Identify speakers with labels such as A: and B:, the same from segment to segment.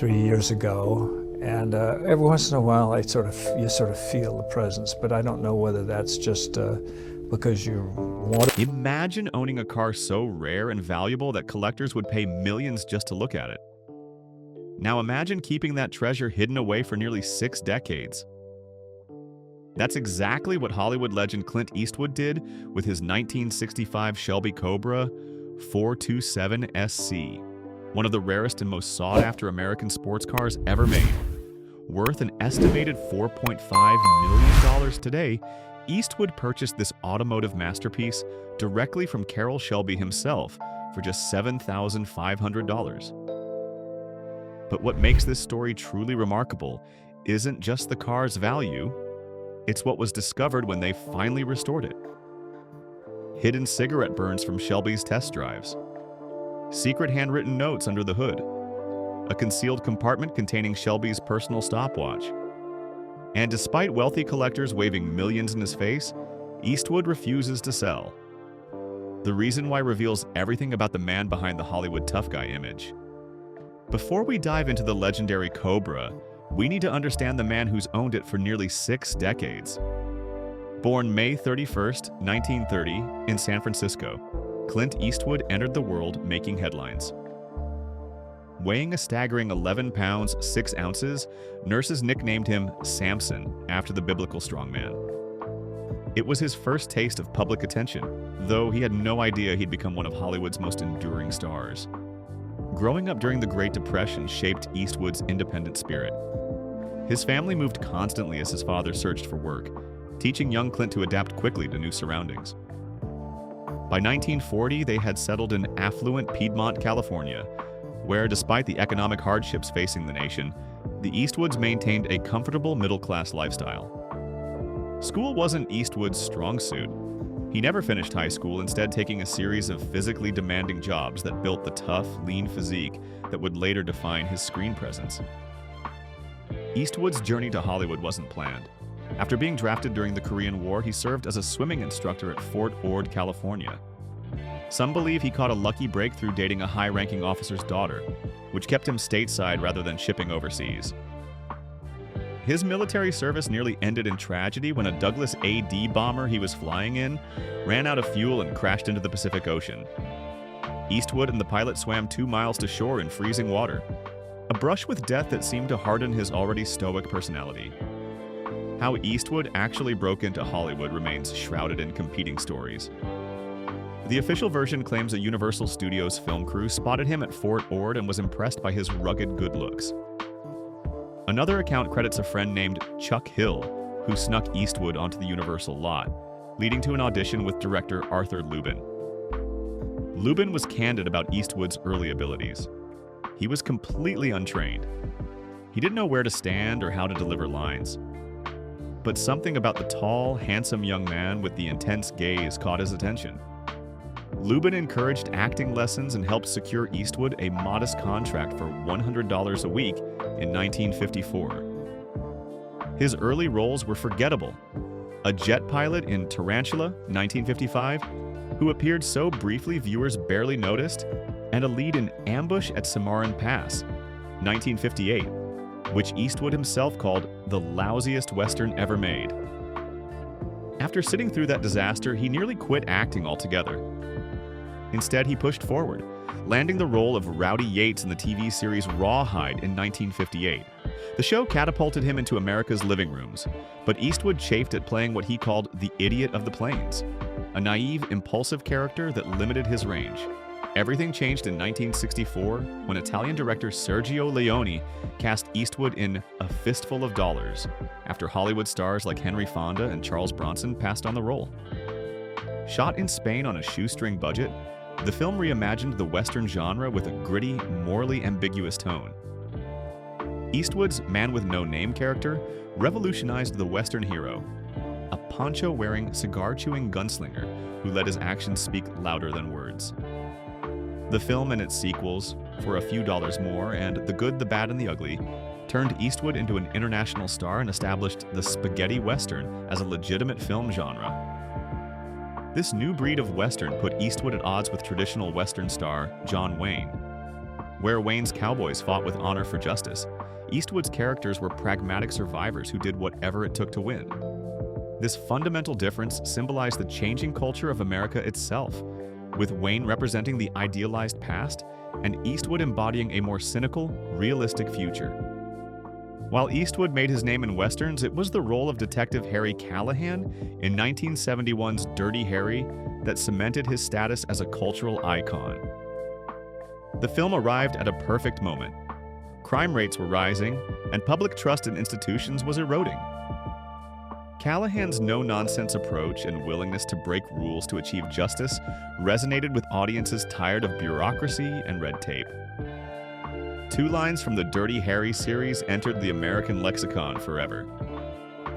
A: 3 years ago, and every once in a while you sort of feel the presence, but I don't know whether that's just because you want to.
B: Imagine owning a car so rare and valuable that collectors would pay millions just to look at it. Now imagine keeping that treasure hidden away for nearly 6 decades. That's exactly what Hollywood legend Clint Eastwood did with his 1965 Shelby Cobra 427 SC, one of the rarest and most sought-after American sports cars ever made. Worth an estimated $4.5 million today, Eastwood purchased this automotive masterpiece directly from Carroll Shelby himself for just $7,500. But what makes this story truly remarkable isn't just the car's value, it's what was discovered when they finally restored it. Hidden cigarette burns from Shelby's test drives, secret handwritten notes under the hood, a concealed compartment containing Shelby's personal stopwatch. And despite wealthy collectors waving millions in his face, Eastwood refuses to sell. The reason why reveals everything about the man behind the Hollywood tough guy image. Before we dive into the legendary Cobra, we need to understand the man who's owned it for nearly 6 decades. Born May 31st, 1930, in San Francisco, Clint Eastwood entered the world making headlines. Weighing a staggering 11 pounds, 6 ounces, nurses nicknamed him Samson after the biblical strongman. It was his first taste of public attention, though he had no idea he'd become one of Hollywood's most enduring stars. Growing up during the Great Depression shaped Eastwood's independent spirit. His family moved constantly as his father searched for work, teaching young Clint to adapt quickly to new surroundings. By 1940, they had settled in affluent Piedmont, California, where, despite the economic hardships facing the nation, the Eastwoods maintained a comfortable middle-class lifestyle. School wasn't Eastwood's strong suit. He never finished high school, instead taking a series of physically demanding jobs that built the tough, lean physique that would later define his screen presence. Eastwood's journey to Hollywood wasn't planned. After being drafted during the Korean War, he served as a swimming instructor at Fort Ord, California. Some believe he caught a lucky break through dating a high-ranking officer's daughter, which kept him stateside rather than shipping overseas. His military service nearly ended in tragedy when a Douglas AD bomber he was flying in ran out of fuel and crashed into the Pacific Ocean. Eastwood and the pilot swam 2 miles to shore in freezing water, a brush with death that seemed to harden his already stoic personality. How Eastwood actually broke into Hollywood remains shrouded in competing stories. The official version claims a Universal Studios film crew spotted him at Fort Ord and was impressed by his rugged good looks. Another account credits a friend named Chuck Hill, who snuck Eastwood onto the Universal lot, leading to an audition with director Arthur Lubin. Lubin was candid about Eastwood's early abilities. He was completely untrained. He didn't know where to stand or how to deliver lines. But something about the tall, handsome young man with the intense gaze caught his attention. Lubin encouraged acting lessons and helped secure Eastwood a modest contract for $100 a week in 1954. His early roles were forgettable. A jet pilot in Tarantula, 1955, who appeared so briefly viewers barely noticed, and a lead in Ambush at Cimarron Pass, 1958, which Eastwood himself called the lousiest Western ever made. After sitting through that disaster, he nearly quit acting altogether. Instead, he pushed forward, landing the role of Rowdy Yates in the TV series Rawhide in 1958. The show catapulted him into America's living rooms, but Eastwood chafed at playing what he called the idiot of the plains, a naive, impulsive character that limited his range. Everything changed in 1964 when Italian director Sergio Leone cast Eastwood in A Fistful of Dollars, after Hollywood stars like Henry Fonda and Charles Bronson passed on the role. Shot in Spain on a shoestring budget, the film reimagined the Western genre with a gritty, morally ambiguous tone. Eastwood's man-with-no-name character revolutionized the Western hero, a poncho-wearing, cigar-chewing gunslinger who let his actions speak louder than words. The film and its sequels, For a Few Dollars More and The Good, the Bad, and the Ugly, turned Eastwood into an international star and established the spaghetti western as a legitimate film genre. This new breed of Western put Eastwood at odds with traditional Western star John Wayne. Where Wayne's cowboys fought with honor for justice, Eastwood's characters were pragmatic survivors who did whatever it took to win. This fundamental difference symbolized the changing culture of America itself, with Wayne representing the idealized past and Eastwood embodying a more cynical, realistic future. While Eastwood made his name in westerns, it was the role of Detective Harry Callahan in 1971's Dirty Harry that cemented his status as a cultural icon. The film arrived at a perfect moment. Crime rates were rising, and public trust in institutions was eroding. Callahan's no-nonsense approach and willingness to break rules to achieve justice resonated with audiences tired of bureaucracy and red tape. Two lines from the Dirty Harry series entered the American lexicon forever.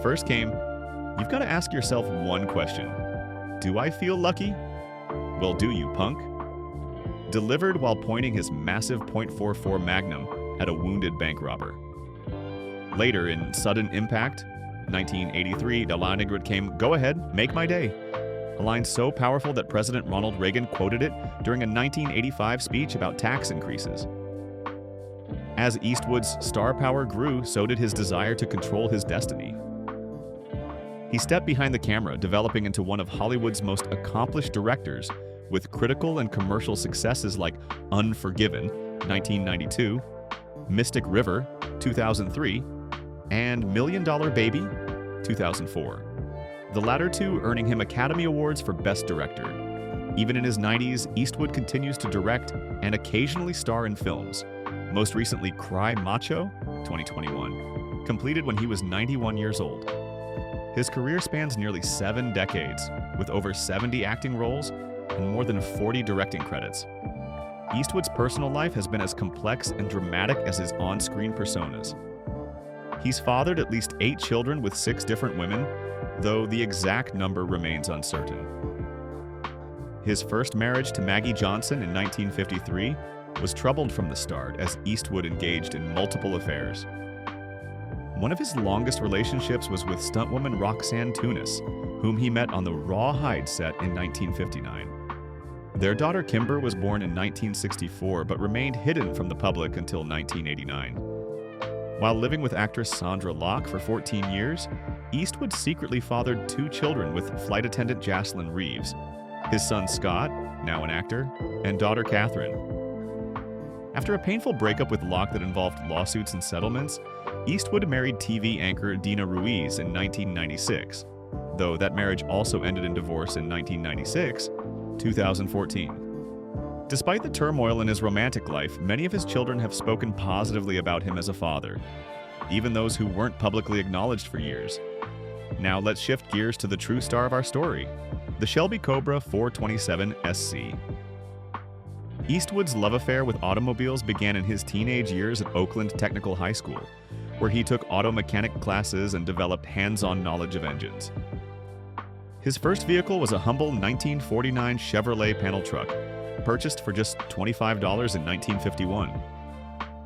B: First came, "You've got to ask yourself one question. Do I feel lucky? Well, do you, punk?" Delivered while pointing his massive .44 Magnum at a wounded bank robber. Later, in Sudden Impact, 1983, the line came, "Go ahead, make my day." A line so powerful that President Ronald Reagan quoted it during a 1985 speech about tax increases. As Eastwood's star power grew, so did his desire to control his destiny. He stepped behind the camera, developing into one of Hollywood's most accomplished directors, with critical and commercial successes like Unforgiven, 1992, Mystic River, 2003, and $1 Million Baby, 2004. The latter two earning him Academy Awards for Best Director. Even in his 90s, Eastwood continues to direct and occasionally star in films. Most recently, Cry Macho, 2021, completed when he was 91 years old. His career spans nearly 7 decades, with over 70 acting roles and more than 40 directing credits. Eastwood's personal life has been as complex and dramatic as his on-screen personas. He's fathered at least 8 children with 6 different women, though the exact number remains uncertain. His first marriage to Maggie Johnson in 1953 was troubled from the start as Eastwood engaged in multiple affairs. One of his longest relationships was with stuntwoman Roxanne Tunis, whom he met on the Rawhide set in 1959. Their daughter Kimber was born in 1964 but remained hidden from the public until 1989. While living with actress Sandra Locke for 14 years, Eastwood secretly fathered 2 children with flight attendant Jocelyn Reeves, his son Scott, now an actor, and daughter Catherine. After a painful breakup with Locke that involved lawsuits and settlements, Eastwood married TV anchor Dina Ruiz in 1996, though that marriage also ended in divorce in 1996, 2014. Despite the turmoil in his romantic life, many of his children have spoken positively about him as a father, even those who weren't publicly acknowledged for years. Now let's shift gears to the true star of our story, the Shelby Cobra 427 SC. Eastwood's love affair with automobiles began in his teenage years at Oakland Technical High School, where he took auto mechanic classes and developed hands-on knowledge of engines. His first vehicle was a humble 1949 Chevrolet panel truck, purchased for just $25 in 1951.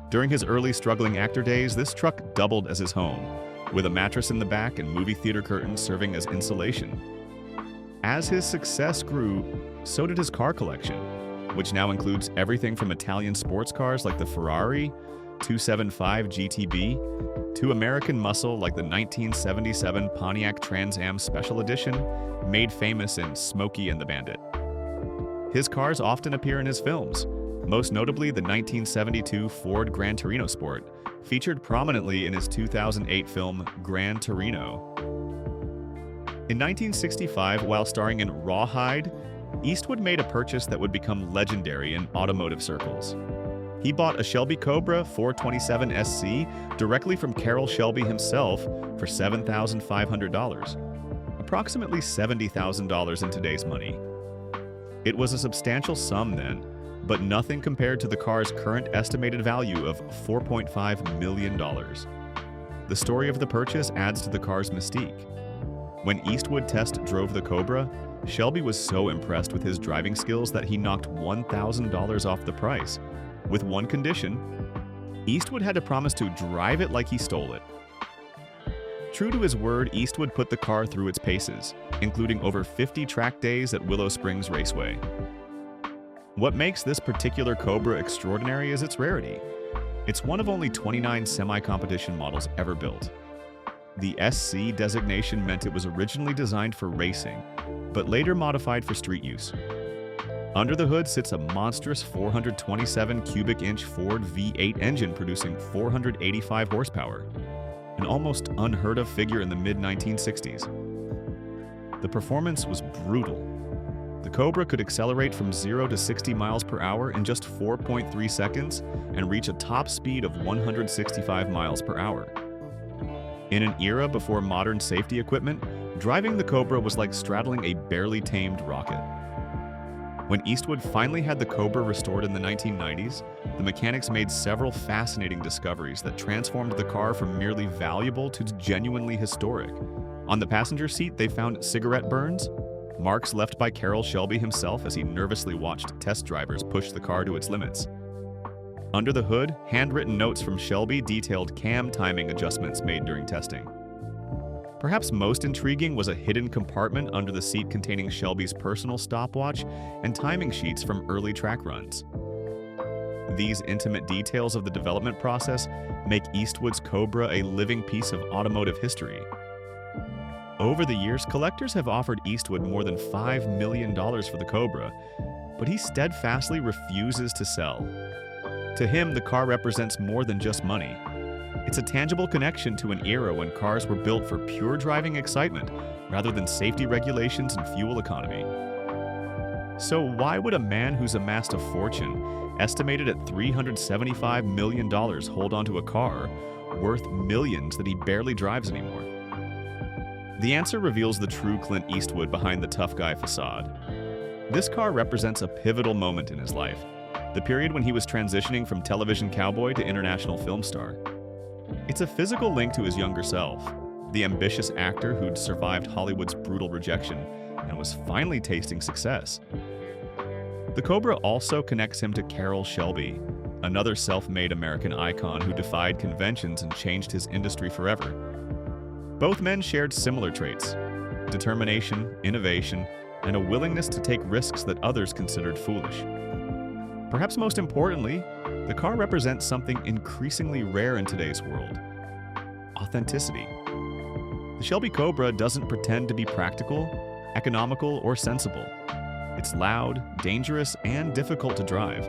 B: During his early struggling actor days, this truck doubled as his home, with a mattress in the back and movie theater curtains serving as insulation. As his success grew, so did his car collection, which now includes everything from Italian sports cars like the Ferrari 275 GTB to American muscle like the 1977 Pontiac Trans Am Special Edition, made famous in Smokey and the Bandit. His cars often appear in his films, most notably the 1972 Ford Gran Torino Sport, featured prominently in his 2008 film Gran Torino. In 1965, while starring in Rawhide, Eastwood made a purchase that would become legendary in automotive circles. He bought a Shelby Cobra 427 SC directly from Carroll Shelby himself for $7,500, approximately $70,000 in today's money. It was a substantial sum then, but nothing compared to the car's current estimated value of $4.5 million. The story of the purchase adds to the car's mystique. When Eastwood test drove the Cobra, Shelby was so impressed with his driving skills that he knocked $1,000 off the price, with one condition: Eastwood had to promise to drive it like he stole it. True to his word, Eastwood put the car through its paces, including over 50 track days at Willow Springs Raceway. What makes this particular Cobra extraordinary is its rarity. It's one of only 29 semi-competition models ever built. The SC designation meant it was originally designed for racing, but later modified for street use. Under the hood sits a monstrous 427 cubic inch Ford V8 engine producing 485 horsepower, an almost unheard of figure in the mid-1960s. The performance was brutal. The Cobra could accelerate from 0 to 60 miles per hour in just 4.3 seconds and reach a top speed of 165 miles per hour. In an era before modern safety equipment, driving the Cobra was like straddling a barely tamed rocket. When Eastwood finally had the Cobra restored in the 1990s, the mechanics made several fascinating discoveries that transformed the car from merely valuable to genuinely historic. On the passenger seat, they found cigarette burns, marks left by Carroll Shelby himself as he nervously watched test drivers push the car to its limits. Under the hood, handwritten notes from Shelby detailed cam timing adjustments made during testing. Perhaps most intriguing was a hidden compartment under the seat containing Shelby's personal stopwatch and timing sheets from early track runs. These intimate details of the development process make Eastwood's Cobra a living piece of automotive history. Over the years, collectors have offered Eastwood more than $5 million for the Cobra, but he steadfastly refuses to sell. To him, the car represents more than just money. It's a tangible connection to an era when cars were built for pure driving excitement rather than safety regulations and fuel economy. So why would a man who's amassed a fortune, estimated at $375 million, hold onto a car worth millions that he barely drives anymore? The answer reveals the true Clint Eastwood behind the tough guy facade. This car represents a pivotal moment in his life, the period when he was transitioning from television cowboy to international film star. It's a physical link to his younger self, the ambitious actor who'd survived Hollywood's brutal rejection and was finally tasting success. The Cobra also connects him to Carroll Shelby, another self-made American icon who defied conventions and changed his industry forever. Both men shared similar traits: determination, innovation, and a willingness to take risks that others considered foolish. Perhaps most importantly, the car represents something increasingly rare in today's world: authenticity. The Shelby Cobra doesn't pretend to be practical, economical, or sensible. It's loud, dangerous, and difficult to drive.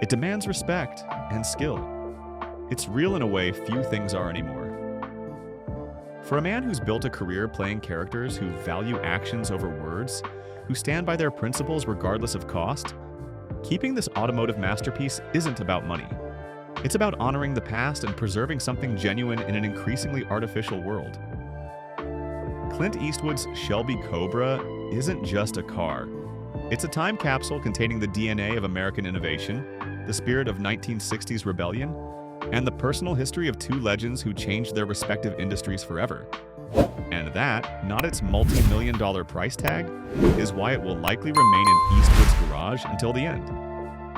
B: It demands respect and skill. It's real in a way few things are anymore. For a man who's built a career playing characters who value actions over words, who stand by their principles regardless of cost, keeping this automotive masterpiece isn't about money. It's about honoring the past and preserving something genuine in an increasingly artificial world. Clint Eastwood's Shelby Cobra isn't just a car. It's a time capsule containing the DNA of American innovation, the spirit of 1960s rebellion, and the personal history of two legends who changed their respective industries forever. And that, not its multi-million-dollar price tag, is why it will likely remain in Eastwood's garage until the end.